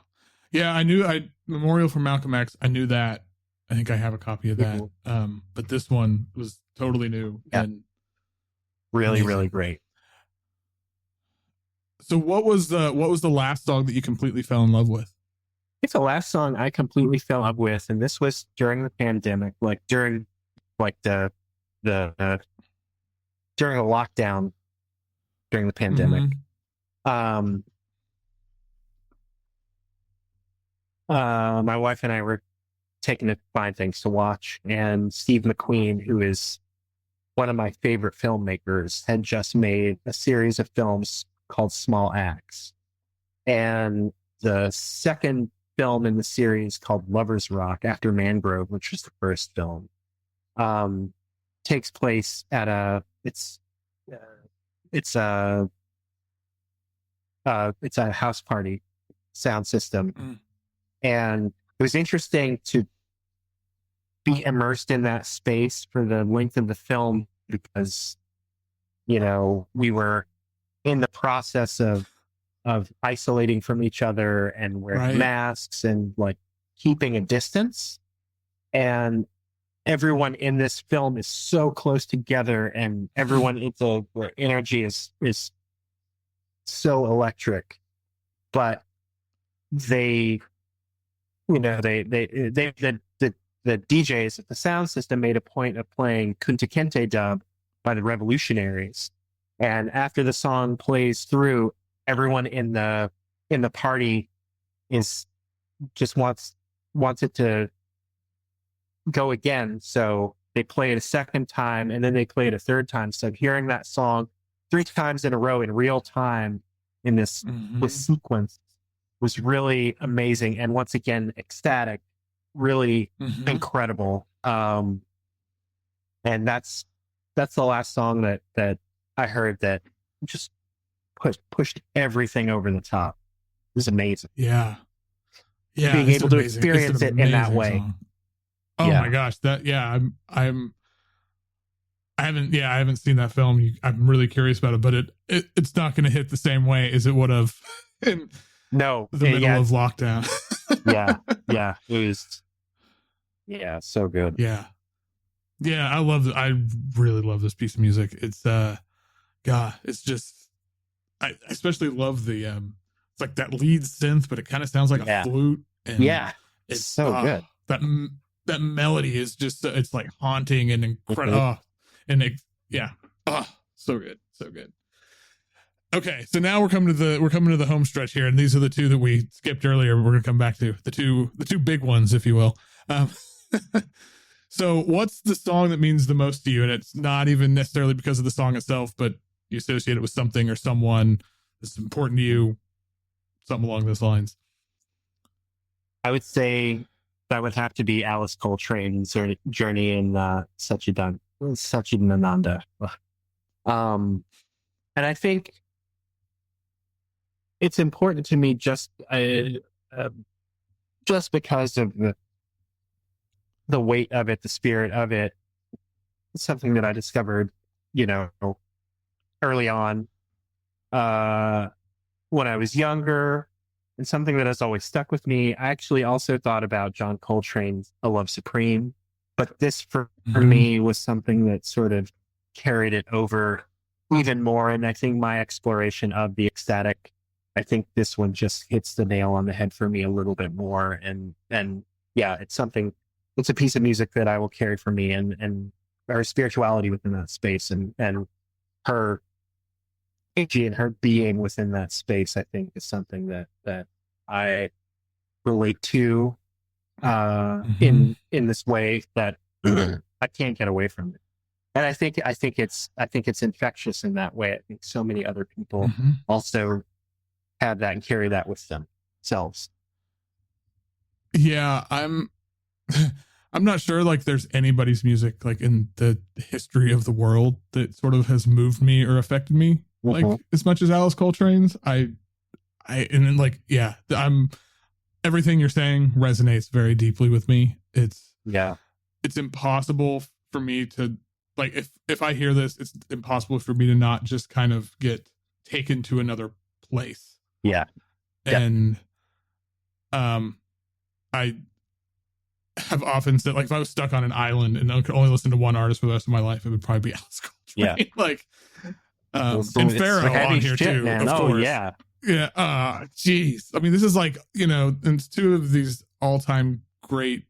Memorial for Malcolm X, I knew that. I think I have a copy of that. But this one was totally new and really, really great. So what was the last song that you completely fell in love with? It's the last song I completely fell in love with, and this was during the pandemic, during the lockdown during the pandemic. My wife and I were taking to find things to watch, and Steve McQueen, who is one of my favorite filmmakers, had just made a series of films called Small Acts. And the second film in the series, called Lover's Rock, after Mangrove, which was the first film, takes place at it's a house party sound system. And it was interesting to be immersed in that space for the length of the film because, we were in the process of isolating from each other and wearing masks and keeping a distance. And everyone in this film is so close together, and everyone, their energy is so electric, but the DJs at the sound system made a point of playing Kunta Kinte dub by the Revolutionaries. And after the song plays through, everyone in the party is just wants it to go again. So they play it a second time, and then they play it a third time. So hearing that song 3 times in a row in real time in this sequence was really amazing. And once again, ecstatic, really incredible. And that's the last song that I heard that just pushed everything over the top. It was amazing. Yeah. Being able to experience it in that way. Song. Oh my gosh. I haven't seen that film. I'm really curious about it, but it's not going to hit the same way as it would have in the middle of lockdown. Yeah. It was, so good. Yeah. I really love this piece of music. It's, it's just, I especially love the, it's like that lead synth, but it kind of sounds like a flute. And it's so good. That melody is just, it's like haunting and incredible. So good. Okay, so now we're coming to the home stretch here, and these are the two that we skipped earlier. We're gonna come back to the two big ones, if you will. So what's the song that means the most to you? And it's not even necessarily because of the song itself, but you associate it with something or someone that's important to you, something along those lines. I would say that would have to be Alice Coltrane's Journey in Satchidananda. And I think it's important to me just because of the weight of it, the spirit of it. It's something that I discovered, early on when I was younger, and something that has always stuck with me. I actually also thought about John Coltrane's A Love Supreme, but this for me was something that sort of carried it over even more. And I think my exploration of the ecstatic, I think this one just hits the nail on the head for me a little bit more. And it's a piece of music that I will carry for me, and her spirituality within that space, and her energy and her being within that space, I think is something that I relate to in this way that I can't get away from it. And I think it's infectious in that way. I think so many other people also have that and carry that with themselves. Yeah, I'm not sure like there's anybody's music like in the history of the world that sort of has moved me or affected me like as much as Alice Coltrane's. Everything you're saying resonates very deeply with me. It's impossible for me to like, if I hear this, it's impossible for me to not just kind of get taken to another place. Yeah. And I have often said, like, if I was stuck on an island and I could only listen to one artist for the rest of my life, it would probably be Alice Coltrane. Yeah. Like, and Pharaoh on here shit, too, man. of course. Yeah. Yeah. Geez. I mean, this is like, it's two of these all-time great,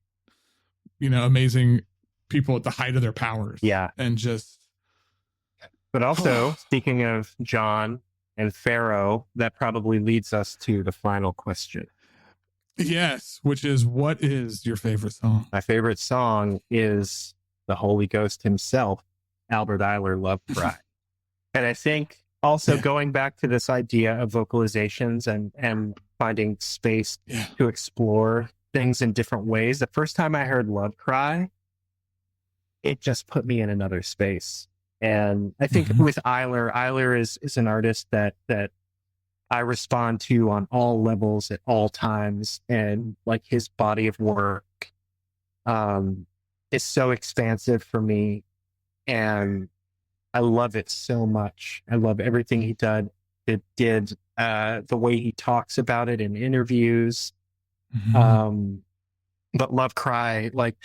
amazing people at the height of their powers. Yeah. And just. But also, speaking of John and Pharaoh, that probably leads us to the final question. Yes, which is, what is your favorite song? My favorite song is the Holy Ghost himself, Albert Ayler, Love Cry. And I think also going back to this idea of vocalizations and finding space to explore things in different ways. The first time I heard Love Cry, it just put me in another space. And I think with Ayler is an artist that I respond to on all levels at all times. And like his body of work is so expansive for me. And I love it so much. I love everything he did, the way he talks about it in interviews. But Love Cry, like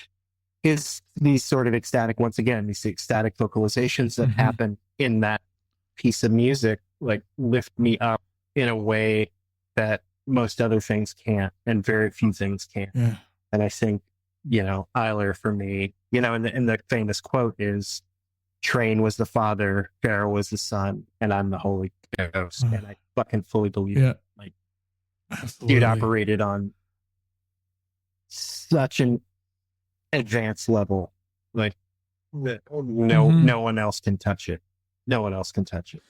these sort of ecstatic vocalizations that happen in that piece of music, like lift me up in a way that most other things can't, and very few things can. Yeah. And I think, Ayler for me, and the famous quote is, Train was the father, Pharaoh was the son, and I'm the Holy Ghost. And I fucking fully believe it. Like, absolutely. Dude operated on such an advanced level. Like, no one else can touch it. No one else can touch it.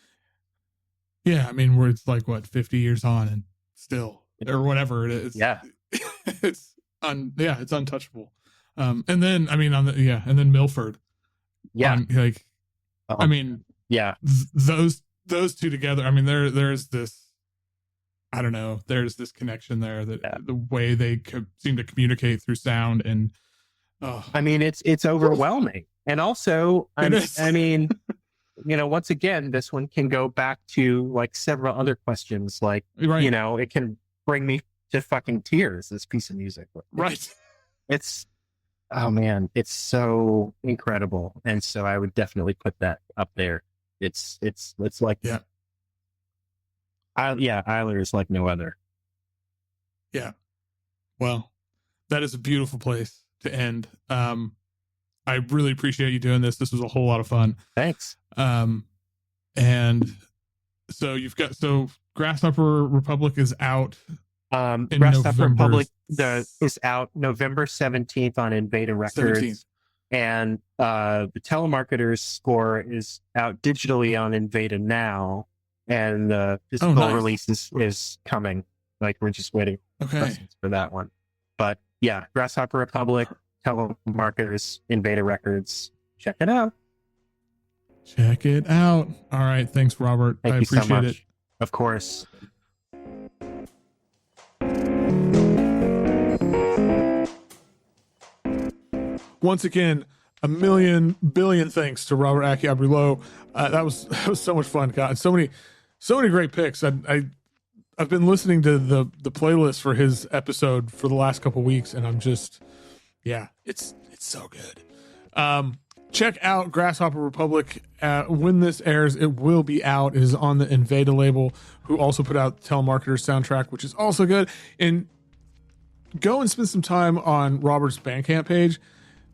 Yeah, I mean, where it's like, what, 50 years on and still, or whatever it is. Yeah. it's untouchable. And then, I mean, and then Milford. Yeah. I mean, yeah, those two together. I mean, there's this, I don't know, there's this connection there that the way they seem to communicate through sound and, I mean, it's overwhelming. And also, I mean, once again, this one can go back to like several other questions. Like, it can bring me to fucking tears, this piece of music. Right. Oh man, it's so incredible. And so I would definitely put that up there. It's like, Eiler is like no other. Yeah. Well, that is a beautiful place to end. I really appreciate you doing this. This was a whole lot of fun. Thanks. And so Grasshopper Republic is out. Grasshopper Republic is out November 17th on Invada Records. 17th. And the Telemarketers score is out digitally on Invada now. And the physical release is coming. Like, we're just waiting for that one. But yeah, Grasshopper Republic, Telemarketers, Invada Records. Check it out. Check it out. All right. Thanks, Robert. Thank you appreciate so much. it. Of course. Once again, a billion thanks to Robert Aiki Aubrey Lowe. That was so much fun. God, so many great picks. I've been listening to the playlist for his episode for the last couple weeks, and I'm just, it's so good. Check out Grasshopper Republic. When this airs, it will be out. It is on the Invada label, who also put out Telemarketers soundtrack, which is also good. And go and spend some time on Robert's Bandcamp page.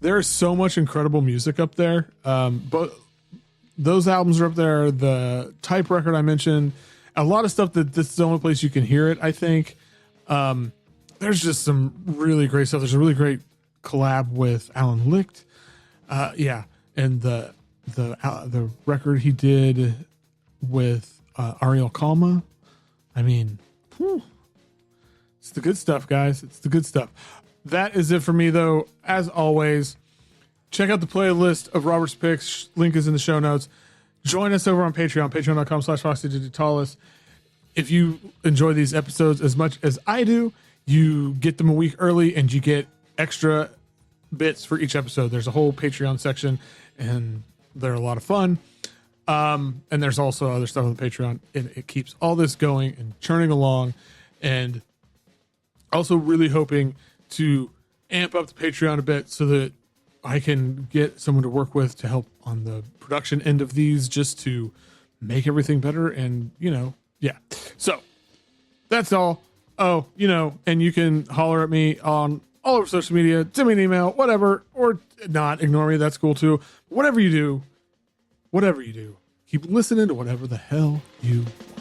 There is so much incredible music up there. But those albums are up there. The Type record I mentioned, a lot of stuff that this is the only place you can hear it, I think. There's just some really great stuff. There's a really great collab with Alan Licht. And the record he did with Ariel Kalma. I mean, it's the good stuff, guys. It's the good stuff. That is it for me, though. As always, check out the playlist of Robert's picks. Link is in the show notes. Join us over on Patreon, patreon.com/FoxyDigitalis. If you enjoy these episodes as much as I do, you get them a week early and you get extra bits for each episode. There's a whole Patreon section and they're a lot of fun. And there's also other stuff on the Patreon. It keeps all this going and churning along. And also really hoping to amp up the Patreon a bit so that I can get someone to work with to help on the production end of these, just to make everything better. And, so that's all. Oh, and you can holler at me on all over social media, send me an email, whatever, or not, ignore me. That's cool too. Whatever you do, keep listening to whatever the hell you want.